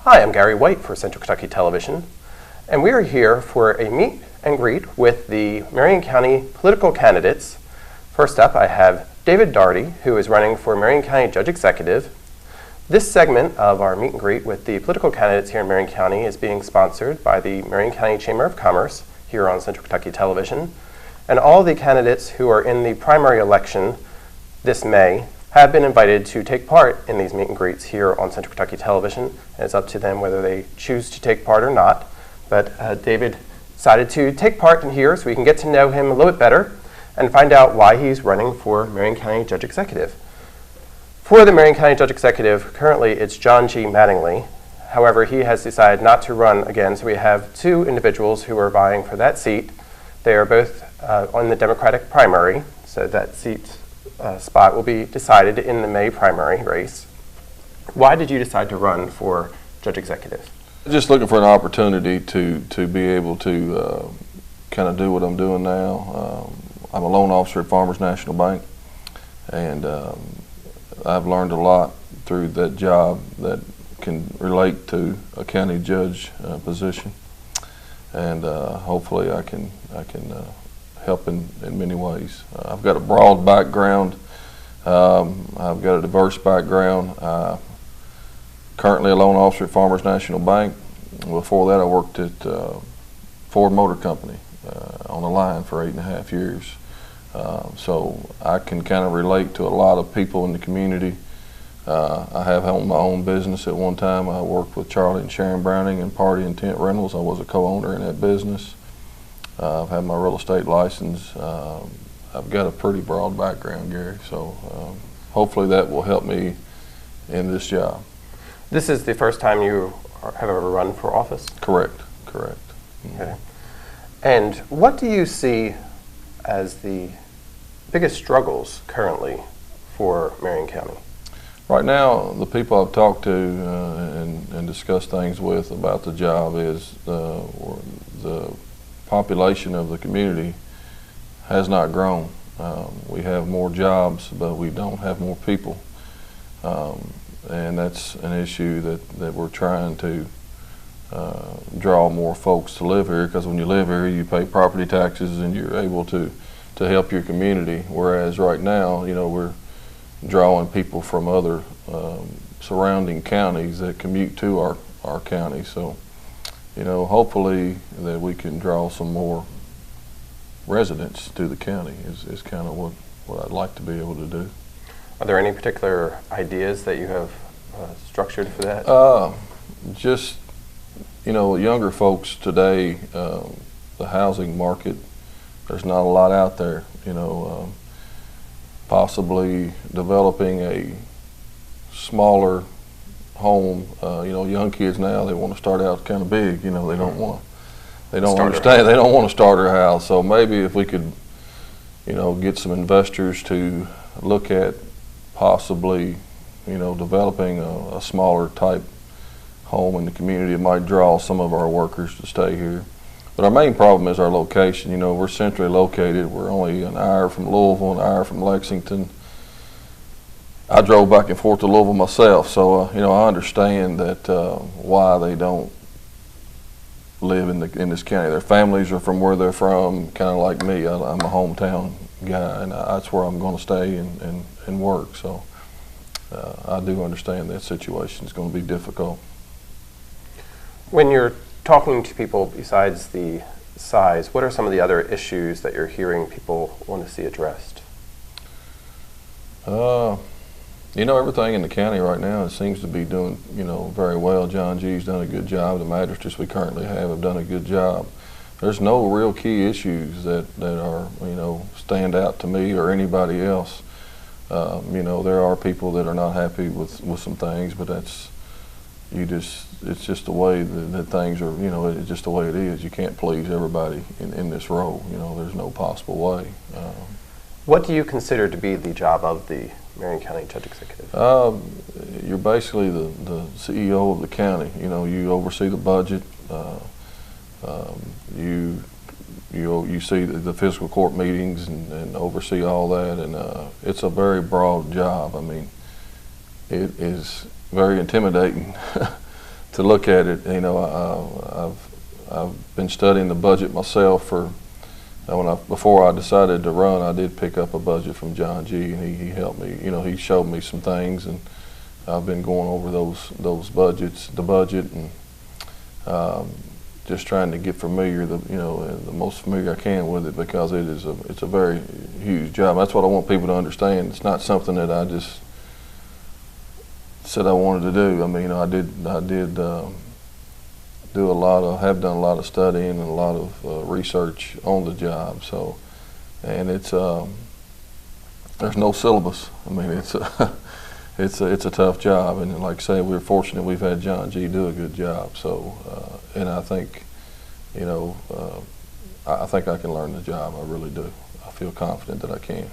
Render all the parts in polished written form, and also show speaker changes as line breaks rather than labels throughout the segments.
Hi, I'm Gary White for Central Kentucky Television, and we are here for a meet and greet with the Marion County political candidates. First up, I have David Daugherty, who is running for Marion County Judge Executive. This segment of our meet and greet with the political candidates here in Marion County is being sponsored by the Marion County Chamber of Commerce here on Central Kentucky Television. And all the candidates who are in the primary election this May have been invited to take part in these meet and greets here on Central Kentucky Television. And it's up to them whether they choose to take part or not. But David decided to take part in here so we can get to know him a little bit better and find out why he's running for Marion County Judge Executive. For the Marion County Judge Executive, currently it's John G. Mattingly. However, he has decided not to run again, so we have two individuals who are vying for that seat. They are both on the Democratic primary, so that seat spot will be decided in the May primary race. Why did you decide to run for Judge Executive?
Just looking for an opportunity to be able to kind of do what I'm doing now. I'm a loan officer at Farmers National Bank, and I've learned a lot through that job that can relate to a county judge position, and hopefully I can help in many ways. I've got a broad background. I've got a diverse background. Currently a loan officer at Farmers National Bank. Before that I worked at Ford Motor Company on the line for 8.5 years. So I can kind of relate to a lot of people in the community. I have owned my own business at one time. I worked with Charlie and Sharon Browning and Party and Tent Rentals. I was a co-owner in that business. I've had my real estate license. I've got a pretty broad background, Gary, so hopefully that will help me in this job.
This is the first time you have ever run for office?
Correct.
Okay. And what do you see as the biggest struggles currently for Marion County?
Right now, the people I've talked to and discussed things with about the job is the population of the community has not grown. We have more jobs, but we don't have more people. And that's an issue that we're trying to draw more folks to live here, because when you live here you pay property taxes and you're able to help your community, whereas right now, you know, we're drawing people from other surrounding counties that commute to our county. So, you know, hopefully that we can draw some more residents to the county is kind of what I'd like to be able to do.
Are there any particular ideas that you have structured for that?
Just, you know, younger folks today, the housing market, there's not a lot out there, you know, possibly developing a smaller home. You know, young kids now, they want to start out kind of big, you know, they don't want to, they don't want to start their house. So maybe if we could, you know, get some investors to look at possibly, you know, developing a smaller type home in the community, it might draw some of our workers to stay here. But our main problem is our location. You know, we're centrally located. We're only an hour from Louisville, an hour from Lexington. I drove back and forth to Louisville myself, so you know, I understand that why they don't live in this county. Their families are from where they're from, kind of like me. I'm a hometown guy, and that's where I'm going to stay and work. So I do understand that situation is going to be difficult.
When you're talking to people besides the size, what are some of the other issues that you're hearing people want to see addressed?
You know, everything in the county right now, it seems to be doing, you know, very well. John G's done a good job. The magistrates we currently have done a good job. There's no real key issues that are, you know, stand out to me or anybody else. You know, there are people that are not happy with some things, but that's, it's just the way that things are, you know, it's just the way it is. You can't please everybody in this role. You know, there's no possible way.
What do you consider to be the job of the Marion County Judge Executive?
You're basically the CEO of the county. You know, you oversee the budget. You see the fiscal court meetings and oversee all that, and it's a very broad job. I mean, it is very intimidating to look at it, you know, I've been studying the budget myself for. Before I decided to run, I did pick up a budget from John G, and he helped me. You know, he showed me some things, and I've been going over the budget, and just trying to get familiar, the most familiar I can with it, because it's a very huge job. That's what I want people to understand. It's not something that I just said I wanted to do. I mean, I did. Have done a lot of studying and a lot of research on the job. So, and it's there's no syllabus. I mean, it's a tough job, and like I say, we're fortunate we've had John G do a good job. So, and I think, I think I can learn the job. I really do. I feel confident that I can.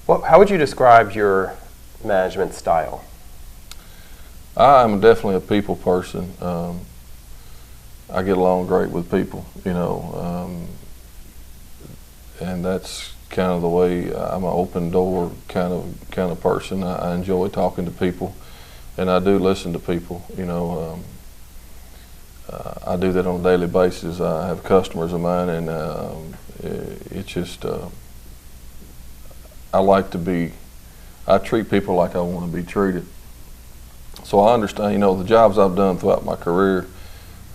Well, how would you describe your management style?
I'm definitely a people person. I get along great with people, and that's kind of the way. I'm an open door kind of person. I enjoy talking to people, and I do listen to people. I do that on a daily basis. I have customers of mine, and it's just I treat people like I want to be treated. So I understand, the jobs I've done throughout my career.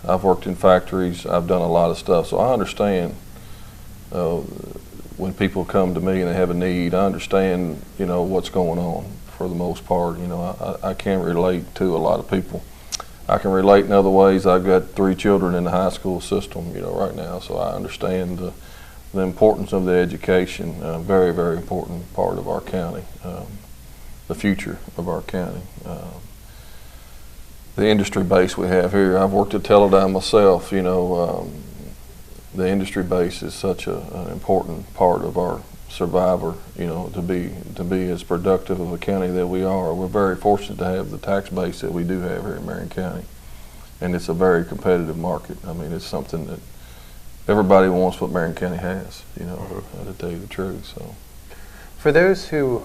I've worked in factories. I've done a lot of stuff, so I understand when people come to me and they have a need. I understand, what's going on for the most part. I can relate to a lot of people. I can relate in other ways. I've got 3 children in the high school system, right now, so I understand the importance of the education. Very, very important part of our county, the future of our county. The industry base we have here. I've worked at Teledyne myself. The industry base is such an important part of our survivor. To be as productive of a county that we are. We're very fortunate to have the tax base that we do have here in Marion County, and it's a very competitive market. I mean, it's something that everybody wants what Marion County has. To tell you the truth. So,
for those who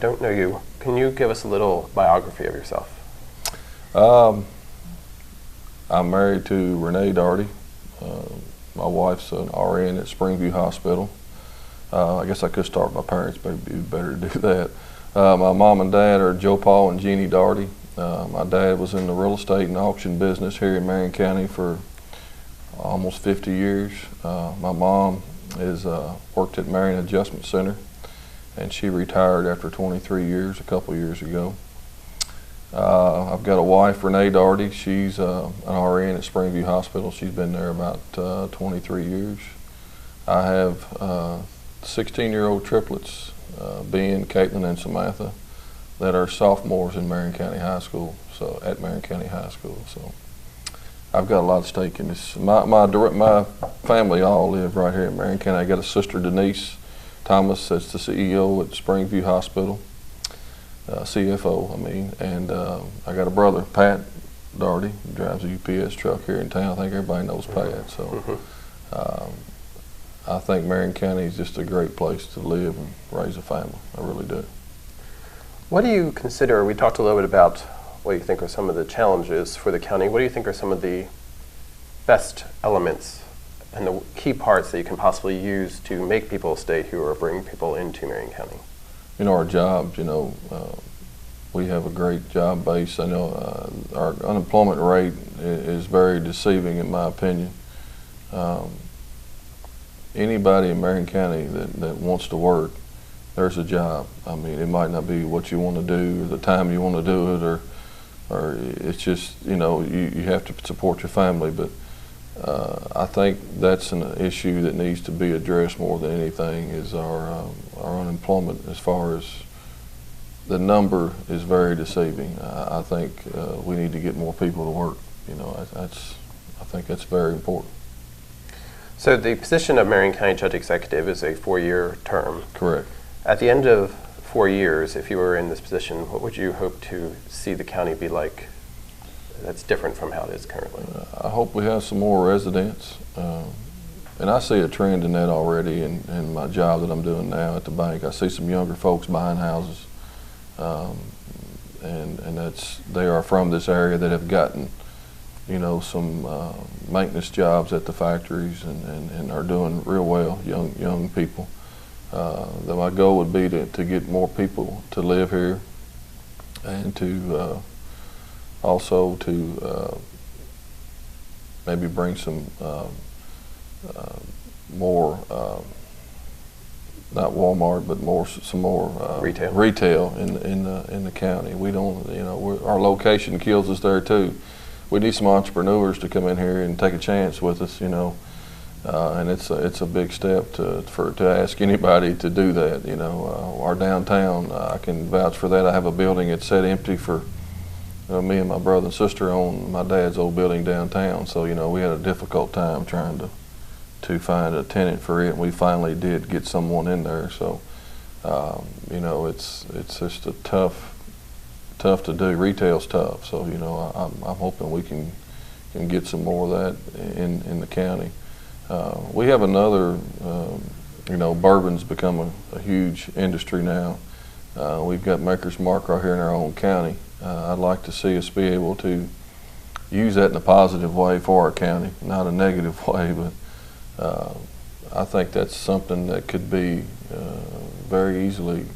don't know you, can you give us a little biography of yourself?
I'm married to Renee Daugherty. My wife's an RN at Springview Hospital. I guess I could start with my parents, but it'd be better to do that. My mom and dad are Joe Paul and Jeannie Daugherty. My dad was in the real estate and auction business here in Marion County for almost 50 years. My mom worked at Marion Adjustment Center, and she retired after 23 years a couple years ago. I've got a wife, Renee Daugherty. She's an RN at Springview Hospital. She's been there about 23 years. I have 16-year-old triplets, Ben, Caitlin, and Samantha, that are sophomores in Marion County High School. So at Marion County High School. So I've got a lot of stake in this. My family all live right here in Marion County. I got a sister, Denise Thomas, that's the CEO at Springview Hospital. CFO, and I got a brother, Pat Daugherty, who drives a UPS truck here in town. I think everybody knows Pat. So I think Marion County is just a great place to live and raise a family. I really do.
What do you consider, we talked a little bit about what you think are some of the challenges for the county. What do you think are some of the best elements and the key parts that you can possibly use to make people stay here or bring people into Marion County?
Our jobs, we have a great job base. I know our unemployment rate is very deceiving in my opinion. Anybody in Marion County that wants to work, there's a job. I mean, it might not be what you want to do or the time you want to do it, or it's just, you have to support your family, but I think that's an issue that needs to be addressed more than anything is our unemployment. As far as the number is very deceiving. I think we need to get more people to work. I think that's very important.
So the position of Marion County Judge Executive is a 4-year term.
Correct.
At the end of 4 years, if you were in this position, what would you hope to see the county be like that's different from how it is currently?
I hope we have some more residents. And I see a trend in that already in my job that I'm doing now at the bank. I see some younger folks buying houses. And they are from this area that have gotten some maintenance jobs at the factories and are doing real well, young people. That my goal would be to get more people to live here and to also to maybe bring some more, not Walmart, but some more retail in the county. We don't, our location kills us there too. We need some entrepreneurs to come in here and take a chance with us, and it's a big step to ask anybody to do that. Our downtown, I can vouch for that. I have a building that's set empty for me and my brother and sister own my dad's old building downtown. So we had a difficult time trying to find a tenant for it, and we finally did get someone in there. So it's just a tough to do. Retail's tough. So I'm hoping we can get some more of that in the county. We have another, bourbon's become a huge industry now. We've got Maker's Mark right here in our own county. I'd like to see us be able to use that in a positive way for our county, not a negative way, but I think that's something that could be very easily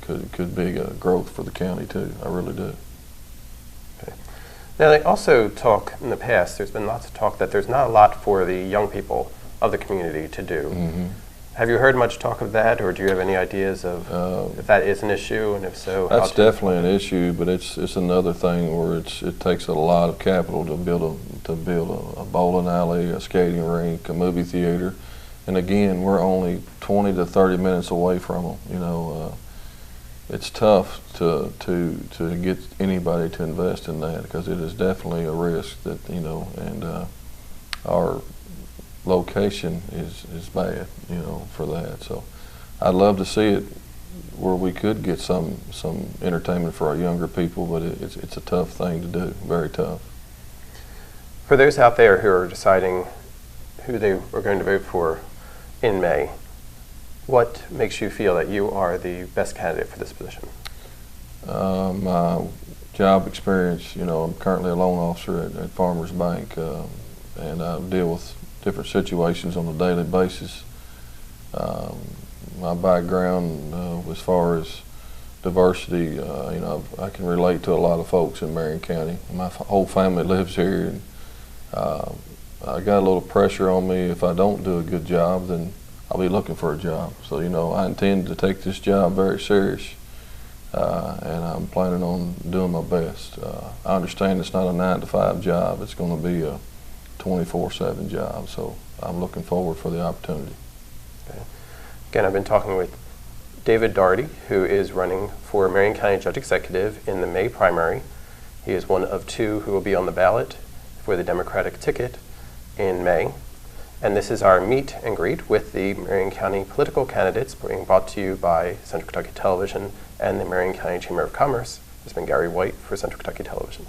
could be a growth for the county too. I really do.
Okay. Now they also talk in the past, there's been lots of talk that there's not a lot for the young people of the community to do.
Mm-hmm.
Have you heard much talk of that, or do you have any ideas of if that is an issue, and if so,
that's definitely an issue, but it's another thing where it takes a lot of capital to build a bowling alley, a skating rink, a movie theater, and again, we're only 20 to 30 minutes away from them. It's tough to get anybody to invest in that because it is definitely a risk that and our location is bad, for that. So I'd love to see it where we could get some entertainment for our younger people, but it's a tough thing to do, very tough.
For those out there who are deciding who they are going to vote for in May, what makes you feel that you are the best candidate for this position?
My job experience, I'm currently a loan officer at Farmers Bank, and I deal with different situations on a daily basis. My background as far as diversity, I can relate to a lot of folks in Marion County. My whole family lives here, and I got a little pressure on me. If I don't do a good job, then I'll be looking for a job. So I intend to take this job very serious, and I'm planning on doing my best. I understand it's not a 9-to-5 job. It's going to be a 24/7 job, so I'm looking forward for the opportunity.
Okay. Again, I've been talking with David Daugherty, who is running for Marion County Judge Executive in the May primary. He is one of two who will be on the ballot for the Democratic ticket in May. And this is our meet and greet with the Marion County political candidates, being brought to you by Central Kentucky Television and the Marion County Chamber of Commerce. This has been Gary White for Central Kentucky Television.